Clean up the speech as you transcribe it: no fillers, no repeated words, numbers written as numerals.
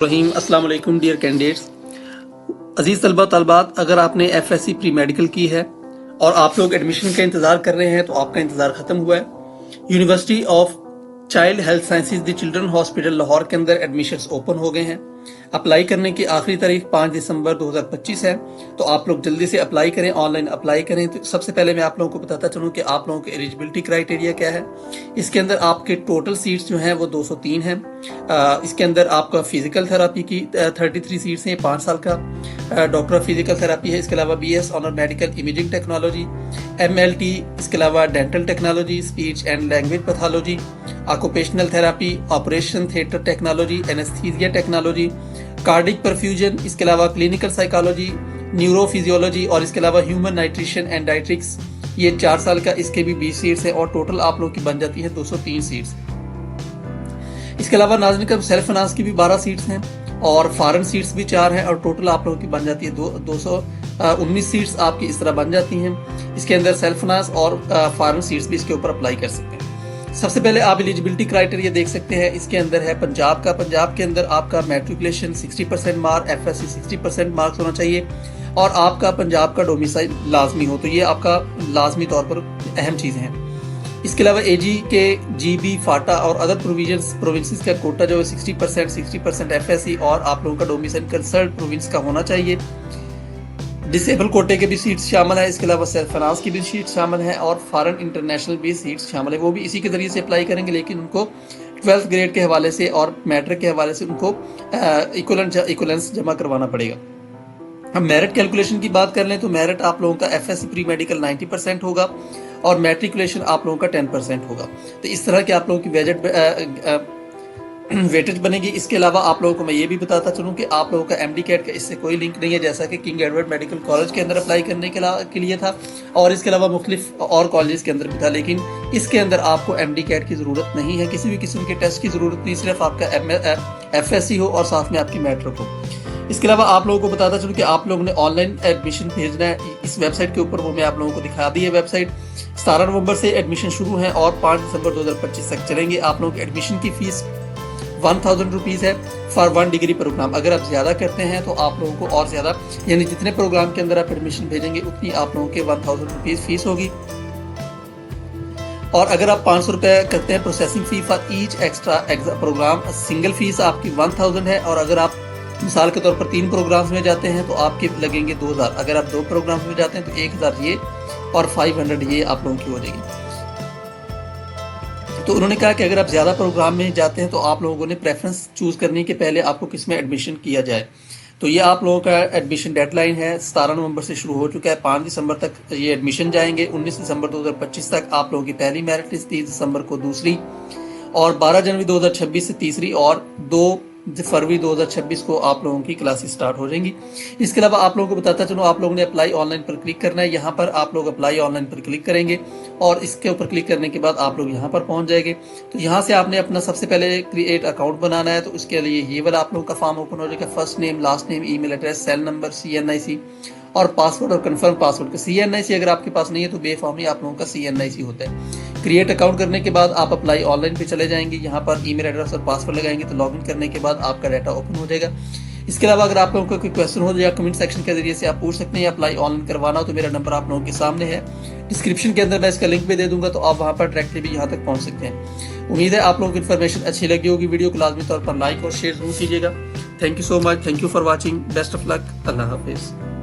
रहीम अस्सलाम वालेकुम dear candidates. अजीज तलबा तलबात, अगर आपने एफएससी प्री मेडिकल की है और आप लोग एडमिशन का इंतजार कर रहे हैं तो आपका इंतजार खत्म हुआ है। University of child health sciences the children hospital Lahore के अंदर एडमिशंस ओपन हो गए हैं। अप्लाई करने की आखिरी तारीख 5 दिसंबर 2025 है, तो आप लोग जल्दी से अप्लाई करें, ऑनलाइन अप्लाई करें। तो सबसे पहले मैं आप लोगों को बताता चलूं कि आप लोगों के एलिजिबिलिटी क्राइटेरिया क्या है। इसके अंदर आपके टोटल सीट्स जो हैं वो 203 हैं। इसके अंदर आपका फिजिकल थेरापी की 33 सीट्स हैं, 5 साल का डॉक्टर ऑफ फिजिकल थेरापी है। इसके अलावा BS honour medical imaging technology, MLT, इसके अलावा dental technology, speech and language pathology, occupational therapy, operation theatre technology, anaesthesia technology, cardiac perfusion, इसके अलावा क्लिनिकल साइकोलॉजी, न्यूरोफिजियोलॉजी और इसके अलावा ह्यूमन न्यूट्रिशन एंड डाइट्रिक्स। ये 4 साल का, इसके भी 20 सीट्स हैं और टोटल आप लोगों की बन जाती है 203 सीट्स। इसके अलावा नाज़रीन का सेल्फ फाइनेंस की भी 12 सीट्स हैं और फॉरेन सीट्स भी 4 हैं और टोटल आप लोगों की बन जाती है 219 सीट्स आपकी इस तरह बन जाती हैं। इसके अंदर सेल्फ फाइनेंस और फॉरेन सीट्स भी इसके ऊपर अप्लाई कर सकते हैं। सबसे पहले आप एलिजिबिलिटी क्राइटेरिया देख सकते हैं। इसके अंदर है पंजाब का। पंजाब के अंदर आपका मैट्रिकुलेशन 60% मार्क, FSC 60% मार्क्स होना चाहिए और आपका पंजाब का डोमिसाइल लाजमी हो। तो ये आपका लाजमी तौर पर अहम चीज़ें हैं। इसके अलावा AG के GB, फाटा और अदर प्रोविंसेस का कोटा जो है 60% FSC और आप लोगों का डोमिसाइल कंसर्न प्रोविंस का होना चाहिए। डिसेबल कोटे के भी सीट्स शामिल है। इसके अलावा सेल्फ फाइनेंस की भी सीट शामिल है और फॉरेन इंटरनेशनल भी सीट्स शामिल है। वो भी इसी के जरिए से अप्लाई करेंगे, लेकिन उनको 12th ग्रेड के हवाले से और मैट्रिक के हवाले से उनको इक्वलेंस जमा करवाना पड़ेगा। हम मेरिट कैलकुलेशन की बात कर लें तो मेरिट आप लोगों का FSC प्री मेडिकल 90% होगा और मैट्रिकुलेशन आप लोगों का 10% होगा। तो इस तरह के आप लोगों की वेटेज बनेगी। इसके अलावा आप लोगों को मैं ये भी बताता चलूँ कि आप लोगों का MD कैट का इससे कोई लिंक नहीं है, जैसा कि किंग एडवर्ड मेडिकल कॉलेज के अंदर अप्लाई करने के लिए था और इसके अलावा मुख्तलिफ और कॉलेज के अंदर भी था, लेकिन इसके अंदर आपको MD कैट की ज़रूरत नहीं है। किसी भी किस्म के टेस्ट की ज़रूरत नहीं, सिर्फ आपका FSC हो और साथ में आपकी मैट्रिक हो। इसके अलावा आप लोगों को बताता चलूँ कि आप लोगों ने ऑनलाइन एडमिशन भेजना है इस वेबसाइट के ऊपर, वो मैं आप लोगों को दिखा दी है वेबसाइट। 17 नवंबर से एडमिशन शुरू है और 5 दिसंबर 2025 तक चलेंगे। आप लोगों की एडमिशन की फीस 1000 रुपीज़ है फॉर 1 डिग्री प्रोग्राम। अगर आप ज़्यादा करते हैं तो आप लोगों को और ज़्यादा, यानी जितने प्रोग्राम के अंदर आप एडमिशन भेजेंगे उतनी आप लोगों के 1000 रुपीज़ फीस होगी। और अगर आप 500 रुपये करते हैं processing fee for each extra programme, single fees आपकी 1000 है। और अगर आप मिसाल के तौर पर 3 प्रोग्राम्स में जाते हैं तो आपके लगेंगे 2000। अगर आप 2 प्रोग्राम्स में जाते हैं तो 1000 ये और 500 ये आप लोगों की हो जाएगी। तो उन्होंने कहा कि अगर आप ज़्यादा प्रोग्राम में जाते हैं तो आप लोगों ने प्रेफरेंस चूज़ करने के पहले आपको किस में एडमिशन किया जाए। तो ये आप लोगों का एडमिशन डेडलाइन है 17 नवंबर से शुरू हो चुका है, 5 दिसंबर तक ये एडमिशन जाएंगे। 19 दिसंबर 2025 तक आप लोगों की पहली मेरिट लिस्ट, 30 दिसंबर को दूसरी और 12 जनवरी 2026 से तीसरी और 2 फरवरी 2026 को आप लोगों की क्लासेस स्टार्ट हो जाएंगी। इसके अलावा आप लोगों को बताता चलो, आप लोगों ने अप्लाई ऑनलाइन पर क्लिक करना है। यहाँ पर आप लोग अप्लाई ऑनलाइन पर क्लिक करेंगे और इसके ऊपर क्लिक करने के बाद आप लोग यहाँ पर पहुँच जाएंगे। तो यहाँ से आपने अपना सबसे पहले क्रिएट अकाउंट बनाना है। तो उसके लिए ये वाला आप लोगों का फॉर्म ओपन हो जाएगा। First name, last name, email address, cell number, CNIC और पासवर्ड और कंफर्म पासवर्ड का। CNIC अगर आपके पास नहीं है तो बेफॉर्मी आप लोगों का CNIC होता है। क्रिएट अकाउंट करने के बाद आप अप्लाई ऑनलाइन पे चले जाएंगे। यहाँ पर ईमेल एड्रेस और पासवर्ड लगाएंगे तो लॉगिन करने के बाद आपका डाटा ओपन हो जाएगा। इसके अलावा अगर आप लोगों को कोई क्वेश्चन हो या कमेंट सेक्शन के जरिए से आप पूछ सकते हैं। अप्लाई ऑनलाइन करवाना हो तो मेरा नंबर आप लोगों के सामने है, डिस्क्रिप्शन के अंदर मैं इसका लिंक भी दे दूंगा, तो आप वहाँ पर डायरेक्टली भी यहाँ तक पहुँच सकते हैं। उम्मीद है आप लोगों को इन्फॉर्मेशन अच्छी लगी होगी। वीडियो को लाजमी तौर पर लाइक और शेयर जरूर कीजिएगा। Thank you so much, thank you for watching, best of luck, अल्लाह हाफिज़।